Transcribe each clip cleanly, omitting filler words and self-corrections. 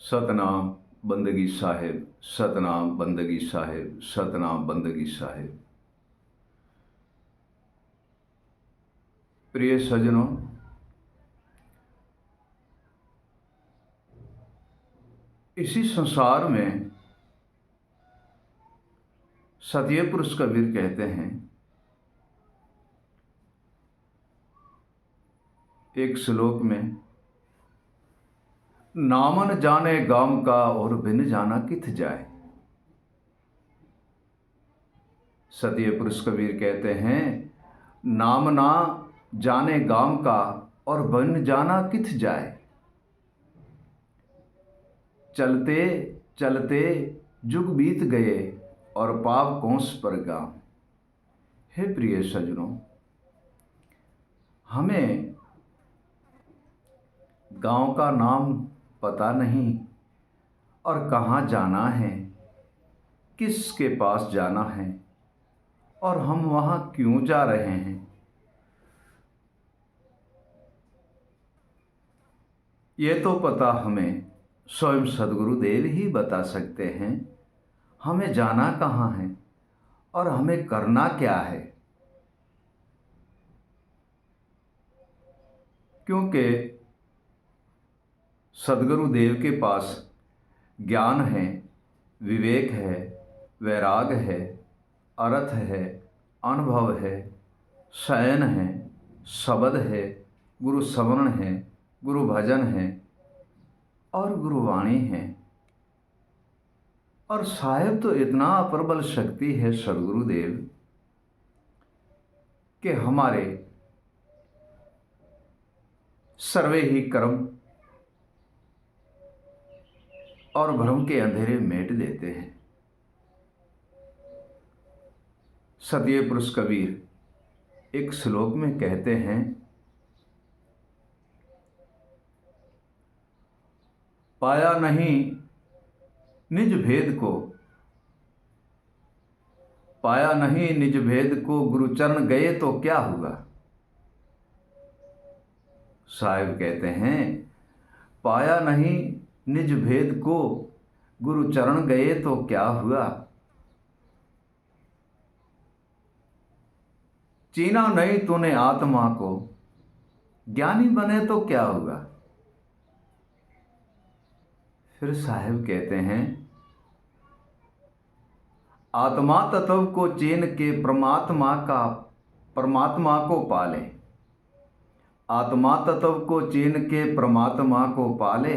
सतनाम बंदगी साहिब, सतनाम बंदगी साहिब, सतनाम बंदगी साहिब। प्रिय सज्जनों, इसी संसार में सत्य पुरुष कबीर कहते हैं, एक श्लोक में, नामन जाने गाम का और बिन जाना किथ जाए। सत्य पुरुष कबीर कहते हैं, नाम ना जाने गाम का और बिन जाना किथ जाए। चलते चलते जुग बीत गए और पाव कौंस पर गाम। हे प्रिय सज्जनों, हमें गांव का नाम पता नहीं और कहाँ जाना है, किसके पास जाना है और हम वहाँ क्यों जा रहे हैं, ये तो पता हमें स्वयं सद्गुरुदेव ही बता सकते हैं। हमें जाना कहाँ है और हमें करना क्या है, क्योंकि सद्गुरुदेव के पास ज्ञान है, विवेक है, वैराग है, अर्थ है, अनुभव है, शयन है, शब्द है, गुरु स्मरण है, गुरु भजन है और गुरुवाणी है। और साहेब तो इतना अप्रबल शक्ति है सद्गुरुदेव कि हमारे सर्वे ही कर्म और भ्रम के अंधेरे मेट देते हैं। सत्य पुरुष कबीर एक श्लोक में कहते हैं, पाया नहीं निज भेद को, पाया नहीं निज भेद को, गुरुचरण गए तो क्या हुआ। साहिब कहते हैं, पाया नहीं निज भेद को, गुरुचरण गए तो क्या हुआ। चीना नहीं तूने आत्मा को, ज्ञानी बने तो क्या हुआ। फिर साहिब कहते हैं, आत्मा तत्व को चीन के परमात्मा को पाले, आत्मा तत्व को चीन के परमात्मा को पाले।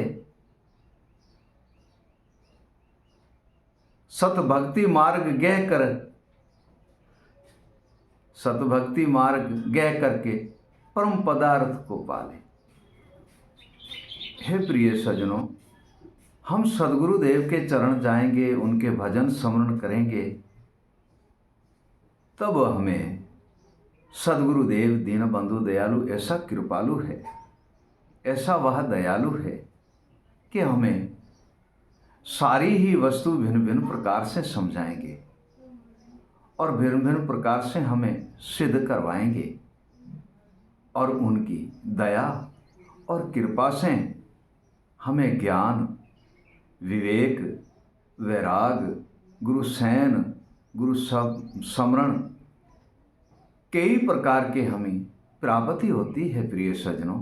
सतभक्ति मार्ग गह कर, सतभक्ति मार्ग गह करके परम पदार्थ को पाले। हे प्रिय सज्जनों, हम सद्गुरुदेव के चरण जाएंगे, उनके भजन स्मरण करेंगे, तब हमें सद्गुरुदेव दीनबंधु दयालु ऐसा कृपालु है, ऐसा वह दयालु है कि हमें सारी ही वस्तु भिन्न भिन्न प्रकार से समझाएंगे और भिन्न भिन्न प्रकार से हमें सिद्ध करवाएंगे और उनकी दया और कृपा से हमें ज्ञान, विवेक, वैराग, गुरु सैन, गुरु स्मरण कई प्रकार के हमें प्राप्ति होती है। प्रिय सज्जनों,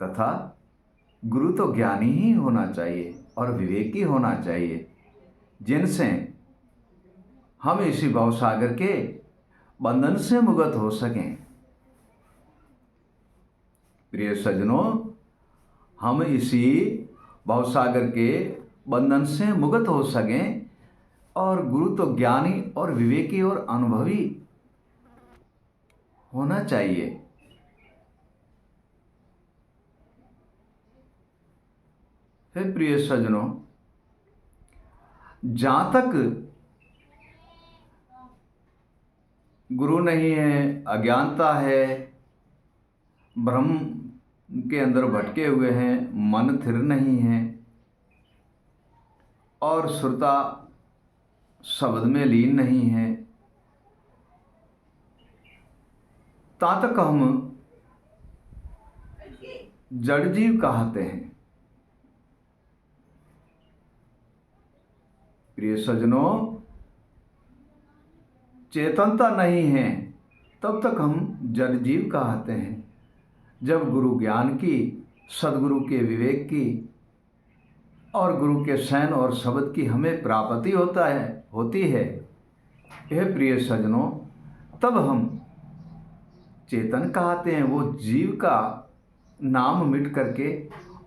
तथा गुरु तो ज्ञानी ही होना चाहिए और विवेकी होना चाहिए, जिनसे हम इसी भवसागर के बंधन से मुक्त हो सकें। प्रिय सज्जनों, हम इसी भवसागर के बंधन से मुक्त हो सकें और गुरु तो ज्ञानी और विवेकी और अनुभवी होना चाहिए। हे प्रिय सज्जनों, जहां तक गुरु नहीं है, अज्ञानता है, भ्रम के अंदर भटके हुए हैं, मन स्थिर नहीं है और श्रुता शब्द में लीन नहीं है, ता तक हम जड़ जीव कहते हैं। प्रिय सज्जनों, चेतनता नहीं है तब तक हम जड़ जीव कहते हैं। जब गुरु ज्ञान की, सदगुरु के विवेक की और गुरु के शयन और शब्द की हमें प्राप्ति होती है, यह प्रिय सज्जनों, तब हम चेतन कहते हैं। वो जीव का नाम मिट करके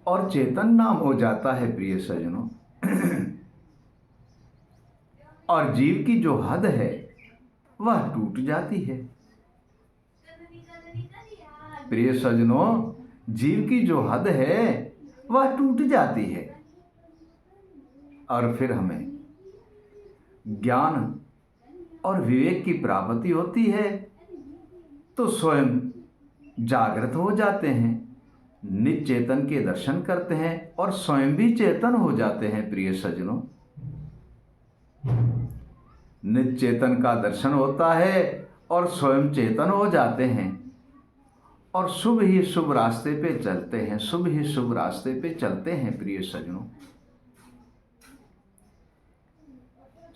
और चेतन नाम हो जाता है प्रिय सज्जनों। और जीव की जो हद है वह टूट जाती है। प्रिय सज्जनों, जीव की जो हद है वह टूट जाती है और फिर हमें ज्ञान और विवेक की प्राप्ति होती है, तो स्वयं जागृत हो जाते हैं, निज चेतन के दर्शन करते हैं और स्वयं भी चेतन हो जाते हैं। प्रिय सज्जनों, निज चेतन का दर्शन होता है और स्वयं चेतन हो जाते हैं और शुभ ही शुभ रास्ते पे चलते हैं, शुभ ही शुभ रास्ते पे चलते हैं। प्रिय सज्जनों,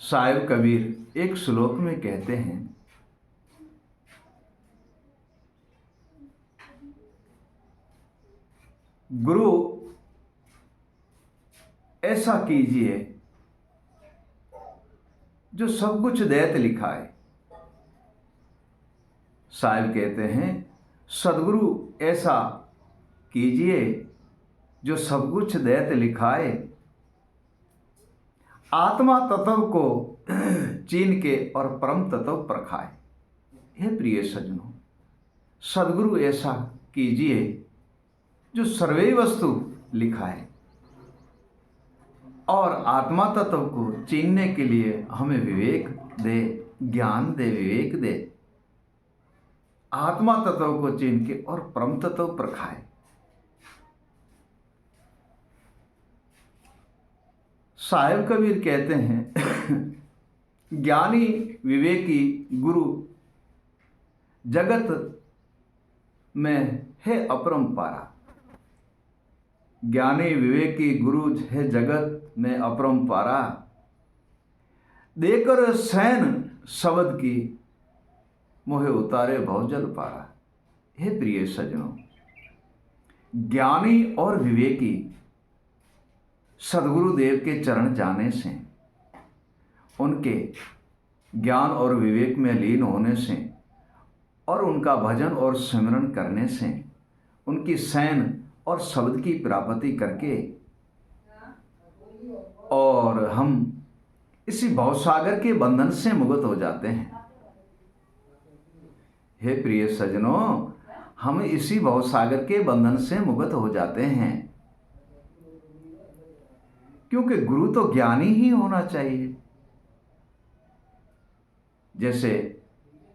साहिब कबीर एक श्लोक में कहते हैं, गुरु ऐसा कीजिए जो सब कुछ दैत लिखाए। साहिब कहते हैं, सदगुरु ऐसा कीजिए जो सब कुछ दैत लिखाए, आत्मा तत्व को चीन के और परम तत्व परखाए। हे प्रिय सज्जनों, सदगुरु ऐसा कीजिए जो सर्वे वस्तु लिखाए और आत्मा तत्व को चीनने के लिए हमें विवेक दे, ज्ञान दे, विवेक दे, आत्मा तत्व को चीन के और परम तत्व परखाए। साहिब कबीर कहते हैं, ज्ञानी विवेकी गुरु जगत में है अपरंपारा। ज्ञानी विवेकी गुरु है जगत में अपरंपारा, देकर सैन शब्द की मोहे उतारे भव जल पारा। हे प्रिय सज्जनों, ज्ञानी और विवेकी सदगुरुदेव के चरण जाने से, उनके ज्ञान और विवेक में लीन होने से और उनका भजन और सिमरन करने से, उनकी सैन और शब्द की प्राप्ति करके और हम इसी भवसागर के बंधन से मुक्त हो जाते हैं। हे प्रिय सज्जनों, हम इसी भवसागर के बंधन से मुक्त हो जाते हैं, क्योंकि गुरु तो ज्ञानी ही होना चाहिए। जैसे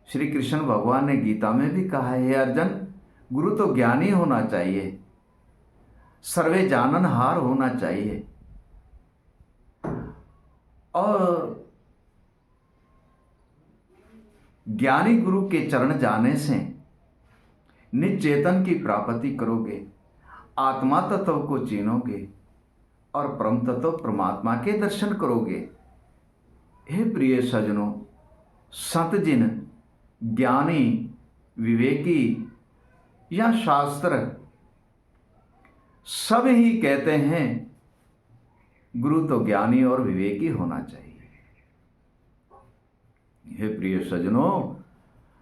श्री कृष्ण भगवान ने गीता में भी कहा है, हे अर्जुन, गुरु तो ज्ञानी होना चाहिए, सर्वे जाननहार होना चाहिए। और ज्ञानी गुरु के चरण जाने से निज चेतन की प्राप्ति करोगे, आत्मा तत्व को चीनोगे और परम तत्व परमात्मा के दर्शन करोगे। हे प्रिय सज्जनों, संत जिन, ज्ञानी, विवेकी या शास्त्र सब ही कहते हैं गुरु तो ज्ञानी और विवेकी होना चाहिए। हे प्रिय सज्जनों,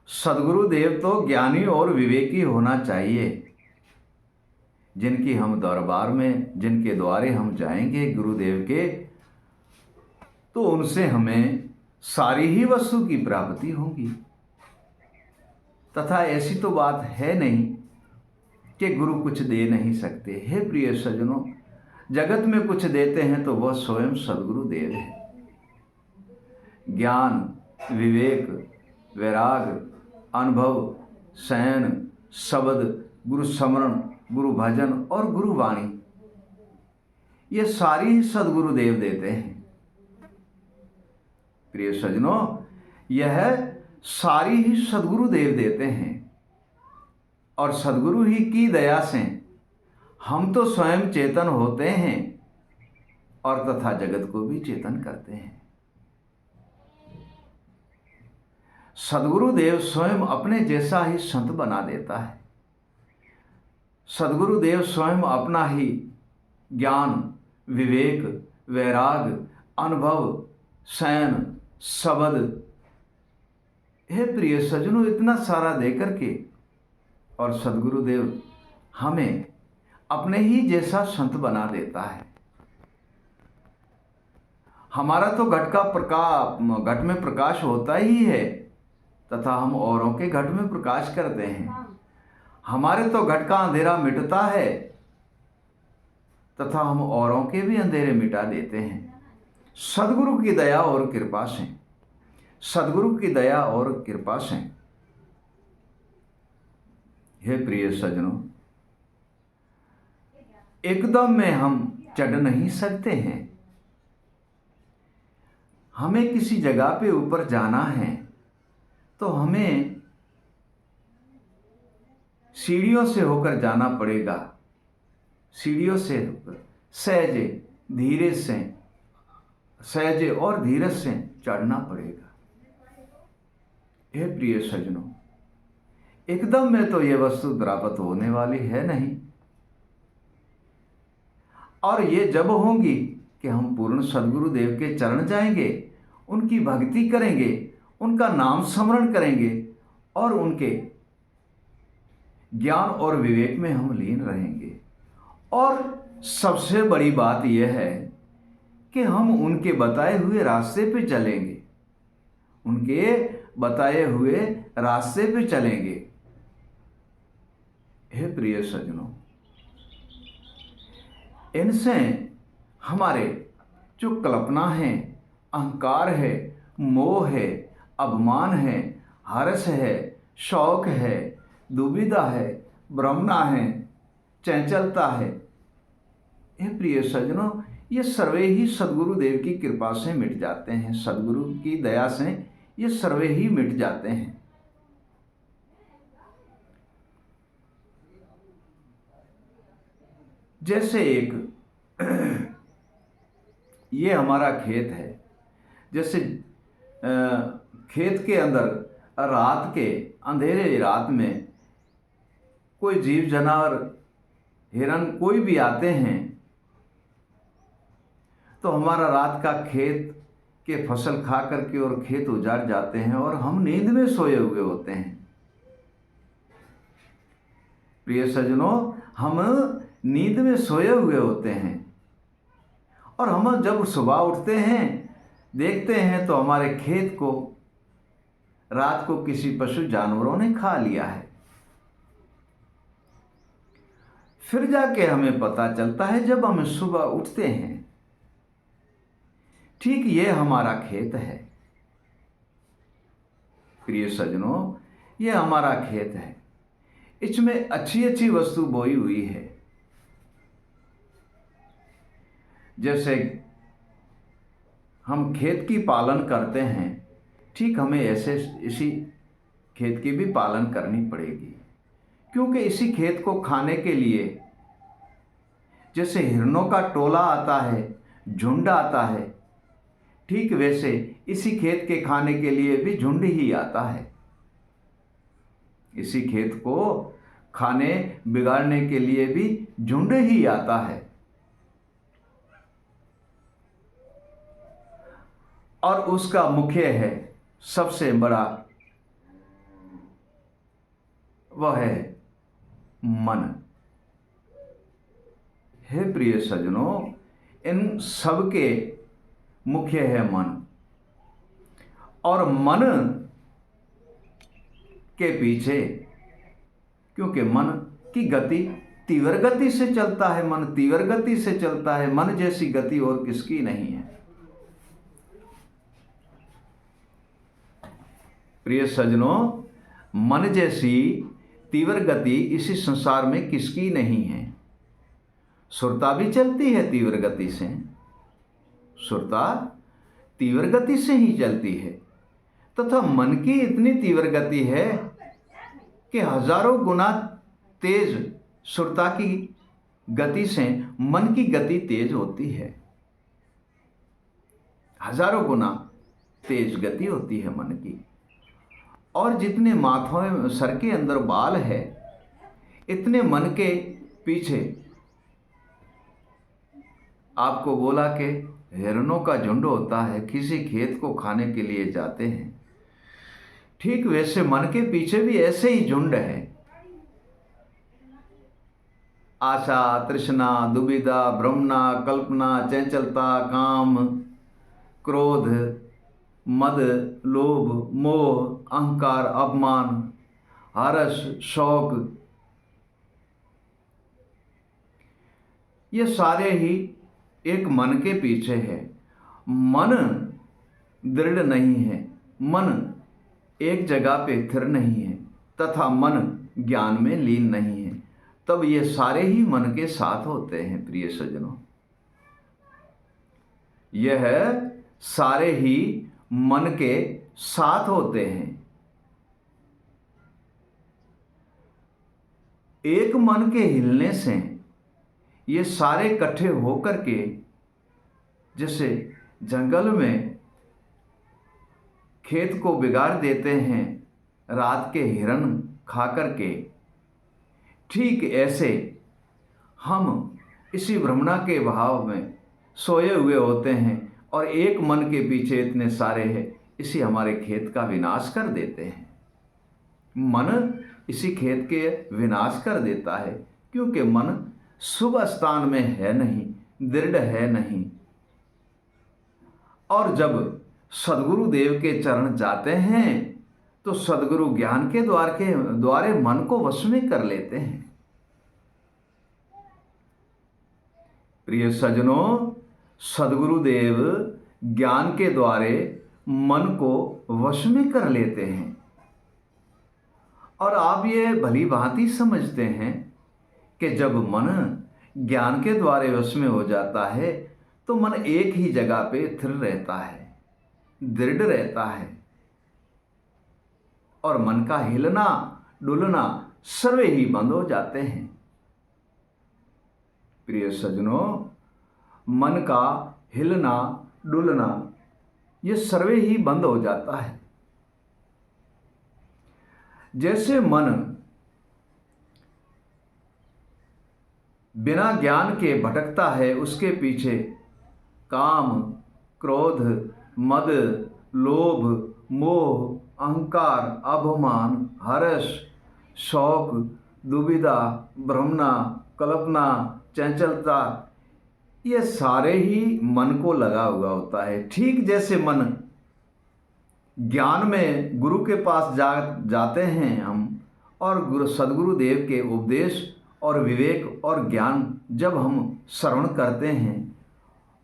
सदगुरुदेव तो ज्ञानी और विवेकी होना चाहिए, जिनकी हम दरबार में, जिनके द्वारे हम जाएंगे गुरुदेव के, तो उनसे हमें सारी ही वस्तु की प्राप्ति होगी। तथा ऐसी तो बात है नहीं कि गुरु कुछ दे नहीं सकते। हे प्रिय सज्जनों, जगत में कुछ देते हैं तो वह स्वयं सदगुरुदेव है। ज्ञान, विवेक, वैराग, अनुभव, शयन, शब्द, गुरु स्मरण, गुरु भजन और गुरु वाणी, ये सारी ही सदगुरुदेव देते हैं। प्रिय सज्जनों, यह सारी ही सदगुरुदेव देते हैं और सदगुरु ही की दया से हम तो स्वयं चेतन होते हैं और तथा जगत को भी चेतन करते हैं। सद्गुरुदेव स्वयं अपने जैसा ही संत बना देता है। सद्गुरुदेव स्वयं अपना ही ज्ञान, विवेक, वैराग, अनुभव, शयन, शब्द, हे प्रिय सज्जनों, इतना सारा देकर के और सद्गुरुदेव हमें अपने ही जैसा संत बना देता है। हमारा तो घट में प्रकाश होता ही है तथा हम औरों के घट में प्रकाश करते हैं। हमारे तो घट का अंधेरा मिटता है तथा हम औरों के भी अंधेरे मिटा देते हैं, सद्गुरु की दया और कृपा से। सद्गुरु की दया और कृपा से। हे प्रिय सज्जनों, एकदम में हम चढ़ नहीं सकते हैं। हमें किसी जगह पे ऊपर जाना है तो हमें सीढ़ियों से होकर जाना पड़ेगा। सीढ़ियों से होकर सहजे धीरे से, सहजे और धीरज से चढ़ना पड़ेगा। हे प्रिय सज्जनों, एकदम में तो यह वस्तु प्राप्त होने वाली है नहीं, और ये जब होंगी कि हम पूर्ण सद्गुरुदेव के चरण जाएंगे, उनकी भक्ति करेंगे, उनका नाम स्मरण करेंगे और उनके ज्ञान और विवेक में हम लीन रहेंगे। और सबसे बड़ी बात यह है कि हम उनके बताए हुए रास्ते पे चलेंगे, उनके बताए हुए रास्ते पे चलेंगे। हे प्रिय सज्जनों, इनसे हमारे जो कल्पना है, अहंकार है, मोह है, अभिमान है, हर्ष है, शौक है, दुविधा है, भ्रमना है, चंचलता है, हे प्रिय सज्जनों, ये सर्वे ही सद्गुरुदेव की कृपा से मिट जाते हैं। सद्गुरु की दया से ये सर्वे ही मिट जाते हैं। जैसे एक ये हमारा खेत है, जैसे खेत के अंदर रात के अंधेरे रात में कोई जीव जानवर, हिरन, कोई भी आते हैं तो हमारा रात का खेत के फसल खा करके और खेत उजाड़ जाते हैं और हम नींद में सोए हुए होते हैं। प्रिय सज्जनों, हम नींद में सोए हुए होते हैं और हम जब सुबह उठते हैं, देखते हैं तो हमारे खेत को रात को किसी पशु जानवरों ने खा लिया है। फिर जाके हमें पता चलता है जब हम सुबह उठते हैं। ठीक ये हमारा खेत है। प्रिय सज्जनों, ये हमारा खेत है, इसमें अच्छी अच्छी वस्तु बोई हुई है। जैसे हम खेत की पालन करते हैं, ठीक हमें ऐसे इसी खेत की भी पालन करनी पड़ेगी, क्योंकि इसी खेत को खाने के लिए जैसे हिरणों का टोला आता है, झुंड आता है, ठीक वैसे इसी खेत के खाने के लिए भी झुंड ही आता है। इसी खेत को खाने बिगाड़ने के लिए भी झुंड ही आता है। और उसका मुख्य है, सबसे बड़ा वह है मन। हे प्रिय सज्जनों, इन सब के मुख्य है मन, और मन के पीछे, क्योंकि मन की गति तीव्र गति से चलता है, मन तीव्र गति से चलता है, मन जैसी गति और किसकी नहीं है। प्रिय सज्जनों, मन जैसी तीव्र गति इसी संसार में किसकी नहीं है। सुरता भी चलती है तीव्र गति से, सुरता तीव्र गति से ही चलती है, तथा मन की इतनी तीव्र गति है कि हजारों गुना तेज सुरता की गति से मन की गति तेज होती है। हजारों गुना तेज गति होती है मन की। और जितने माथों में सर के अंदर बाल है, इतने मन के पीछे आपको बोला कि हिरणों का झुंड होता है, किसी खेत को खाने के लिए जाते हैं। ठीक वैसे मन के पीछे भी ऐसे ही झुंड है। आशा, तृष्णा, दुविधा, भ्रमणा, कल्पना, चंचलता, काम, क्रोध, मद, लोभ, मोह, अहंकार, अपमान, हर्ष, शौक, ये सारे ही एक मन के पीछे है। मन दृढ़ नहीं है, मन एक जगह पे स्थिर नहीं है, तथा मन ज्ञान में लीन नहीं है। तब ये सारे ही मन के साथ होते हैं। प्रिय सज्जनों, यह सारे ही मन के साथ होते हैं। एक मन के हिलने से ये सारे इकट्ठे होकर के, जैसे जंगल में खेत को बिगाड़ देते हैं रात के हिरण खा करके, ठीक ऐसे हम इसी भ्रमणा के भाव में सोए हुए होते हैं और एक मन के पीछे इतने सारे हैं, इसी हमारे खेत का विनाश कर देते हैं। मन इसी खेत के विनाश कर देता है, क्योंकि मन शुभ स्थान में है नहीं, दृढ़ है नहीं। और जब सद्गुरु देव के चरण जाते हैं तो सद्गुरु ज्ञान के द्वारे मन को वश में कर लेते हैं। प्रिय सज्जनों, सद्गुरु देव ज्ञान के द्वारे मन को वश में कर लेते हैं। और आप ये भली भांति समझते हैं कि जब मन ज्ञान के द्वारे वश में हो जाता है तो मन एक ही जगह पे स्थिर रहता है, दृढ़ रहता है, और मन का हिलना डुलना सर्वे ही बंद हो जाते हैं। प्रिय सज्जनों, मन का हिलना डुलना ये सर्वे ही बंद हो जाता है। जैसे मन बिना ज्ञान के भटकता है, उसके पीछे काम, क्रोध, मद, लोभ, मोह, अहंकार, अभिमान, हर्ष, शौक, दुविधा, भ्रमणा, कल्पना, चंचलता, ये सारे ही मन को लगा हुआ होता है। ठीक जैसे मन ज्ञान में गुरु के पास जाते हैं हम, और सद्गुरु देव के उपदेश और विवेक और ज्ञान जब हम श्रवण करते हैं,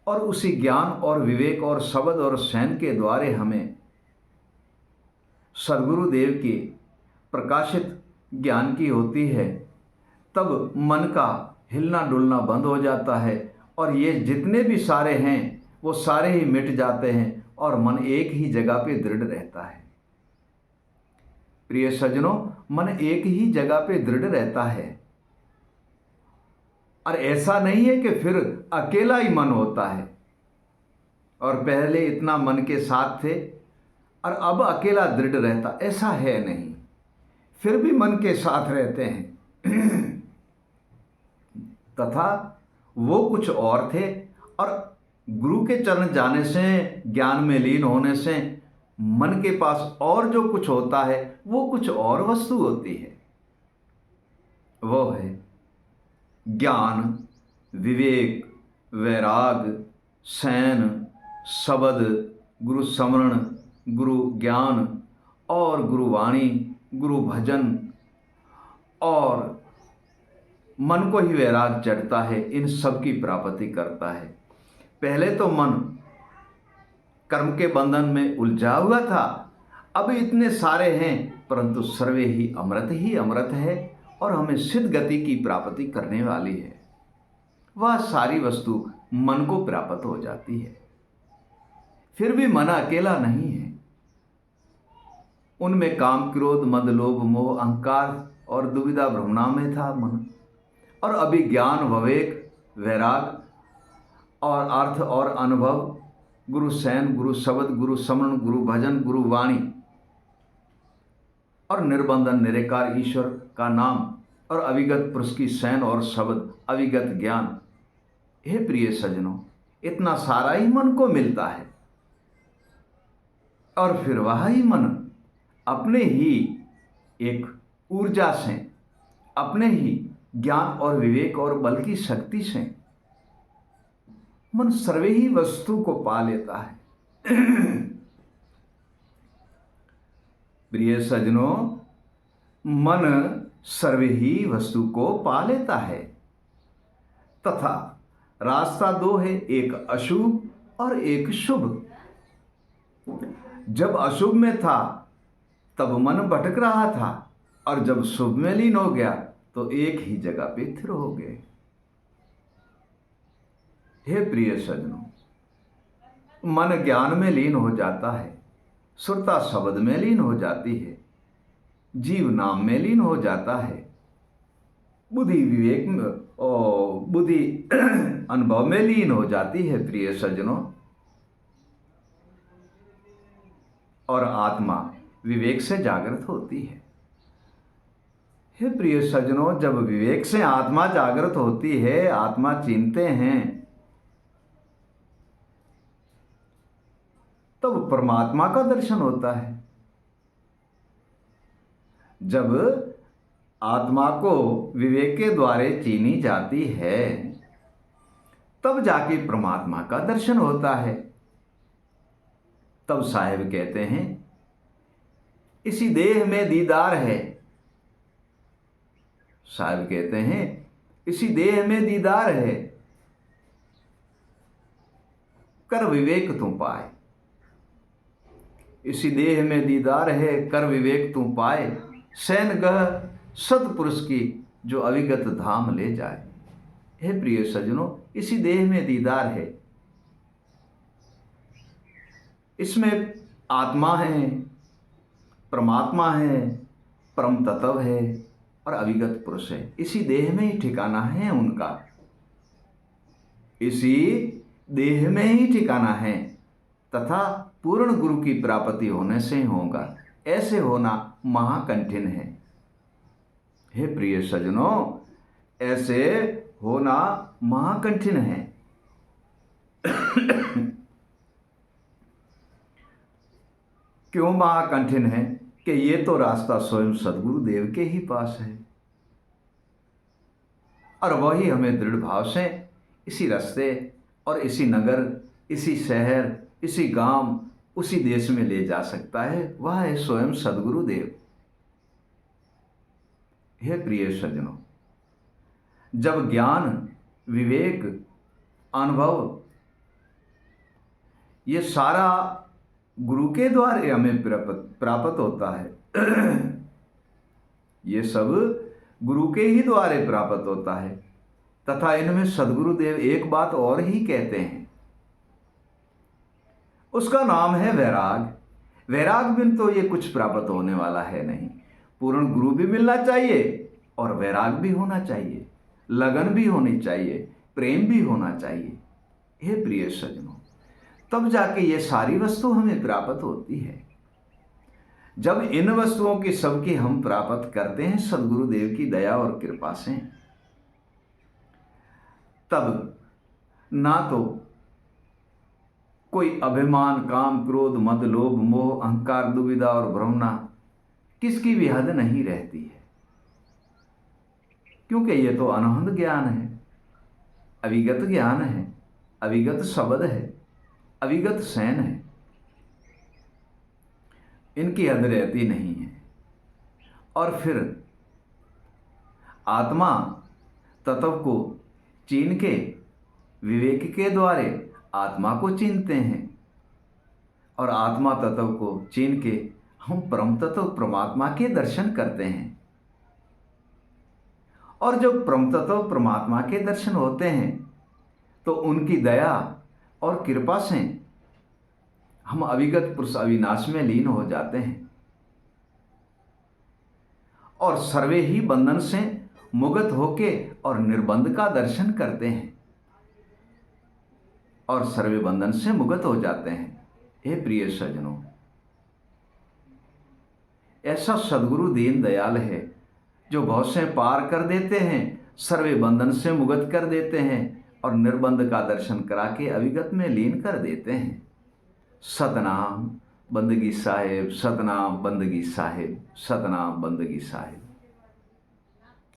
और उसी ज्ञान और विवेक और शब्द और शयन के द्वारे हमें सद्गुरु देव की प्रकाशित ज्ञान की होती है, तब मन का हिलना डुलना बंद हो जाता है और ये जितने भी सारे हैं वो सारे ही मिट जाते हैं और मन एक ही जगह पे दृढ़ रहता है। प्रिय सज्जनों, मन एक ही जगह पे दृढ़ रहता है, और ऐसा नहीं है कि फिर अकेला ही मन होता है और पहले इतना मन के साथ थे और अब अकेला दृढ़ रहता, ऐसा है नहीं। फिर भी मन के साथ रहते हैं तथा वो कुछ और थे, और गुरु के चरण जाने से, ज्ञान में लीन होने से मन के पास और जो कुछ होता है वो कुछ और वस्तु होती है। वो है ज्ञान, विवेक, वैराग, शयन, शब्द, गुरु स्मरण, गुरु ज्ञान और गुरु वाणी, गुरु भजन, और मन को ही वैराग चढ़ता है, इन सब की प्राप्ति करता है। पहले तो मन कर्म के बंधन में उलझा हुआ था, अब इतने सारे हैं, परंतु सर्वे ही अमृत है और हमें सिद्ध गति की प्राप्ति करने वाली है। वह सारी वस्तु मन को प्राप्त हो जाती है। फिर भी मन अकेला नहीं है, उनमें काम, क्रोध, मद, लोभ, मोह, अहंकार और दुविधा भ्रमणा में था मन, और अभी ज्ञान, विवेक, वैराग और अर्थ और अनुभव, गुरु शयन, गुरु शब्द, गुरु स्मरण, गुरु भजन, गुरु वाणी, और निर्बंधन निराकार ईश्वर का नाम और अविगत पुरुष की सैन और शब्द अविगत ज्ञान। हे प्रिय सज्जनों, इतना सारा ही मन को मिलता है और फिर वह ही मन अपने ही एक ऊर्जा से, अपने ही ज्ञान और विवेक और बल की शक्ति से मन सर्वे ही वस्तु को पा लेता है। प्रिय सज्जनों, मन सर्वे ही वस्तु को पा लेता है तथा रास्ता दो है, एक अशुभ और एक शुभ। जब अशुभ में था तब मन भटक रहा था और जब शुभ में लीन हो गया तो एक ही जगह पे स्थिर हो गए। हे प्रिय सज्जनों, मन ज्ञान में लीन हो जाता है, सुरता शब्द में लीन हो जाती है, जीव नाम में लीन हो जाता है, बुद्धि विवेक में और बुद्धि अनुभव में लीन हो जाती है प्रिय सज्जनों, और आत्मा विवेक से जागृत होती है। हे प्रिय सज्जनों, जब विवेक से आत्मा जागृत होती है, आत्मा चिंतते हैं, तब परमात्मा का दर्शन होता है। जब आत्मा को विवेक के द्वारा चीनी जाती है तब जाके परमात्मा का दर्शन होता है। तब साहिब कहते हैं, इसी देह में दीदार है। साहिब कहते हैं, इसी देह में दीदार है, कर विवेक तू पाए। इसी देह में दीदार है, कर विवेक तू पाए, सैन गह सतपुरुष की जो अविगत धाम ले जाए। हे प्रिय सज्जनों, इसी देह में दीदार है, इसमें आत्मा है, परमात्मा है, परम तत्व है और अविगत पुरुष है। इसी देह में ही ठिकाना है उनका, इसी देह में ही ठिकाना है तथा पूर्ण गुरु की प्राप्ति होने से होगा। ऐसे होना महाकठिन है। हे प्रिय सज्जनों, ऐसे होना महाकठिन है। क्यों महाकठिन है? कि ये तो रास्ता स्वयं सदगुरु देव के ही पास है और वही हमें दृढ़ भाव से इसी रास्ते और इसी नगर, इसी शहर, इसी गांव, उसी देश में ले जा सकता है। वह है स्वयं सदगुरु देव। हे प्रिय सज्जनों, जब ज्ञान, विवेक, अनुभव ये सारा गुरु के द्वारा हमें प्राप्त होता है, ये सब गुरु के ही द्वारा प्राप्त होता है तथा इनमें सदगुरुदेव एक बात और ही कहते हैं, उसका नाम है वैराग। वैराग बिन तो ये कुछ प्राप्त होने वाला है नहीं। पूर्ण गुरु भी मिलना चाहिए और वैराग भी होना चाहिए, लगन भी होनी चाहिए, प्रेम भी होना चाहिए। हे प्रिय सज्जनों, तब जाके ये सारी वस्तु हमें प्राप्त होती है। जब इन वस्तुओं की सबकी हम प्राप्त करते हैं सदगुरुदेव की दया और कृपा से, तब ना तो कोई अभिमान, काम, क्रोध, मद, लोभ, मोह, अहंकार, दुविधा और भ्रमणा किसकी भी हद नहीं रहती है, क्योंकि ये तो अनहद ज्ञान है, अविगत ज्ञान है, अविगत शब्द है, अविगत सैन है। इनकी हद रहती नहीं है। और फिर आत्मा तत्व को चीन के विवेक के द्वारा आत्मा को चिन्हते हैं और आत्मा तत्व को चीन के हम परम तत्व परमात्मा के दर्शन करते हैं। और जब परम तत्व परमात्मा के दर्शन होते हैं तो उनकी दया और कृपा से हम अविगत पुरुष अविनाश में लीन हो जाते हैं और सर्वे ही बंधन से मुक्त होके और निर्बंध का दर्शन करते हैं और सर्वे बंधन से मुक्त हो जाते हैं। हे प्रिय सज्जनों, ऐसा सदगुरु दीन दयाल है जो भव से पार कर देते हैं, सर्वे बंधन से मुक्त कर देते हैं और निर्बंध का दर्शन करा के अविगत में लीन कर देते हैं। सतनाम बंदगी साहिब, सतनाम बंदगी साहिब, सतनाम बंदगी साहिब।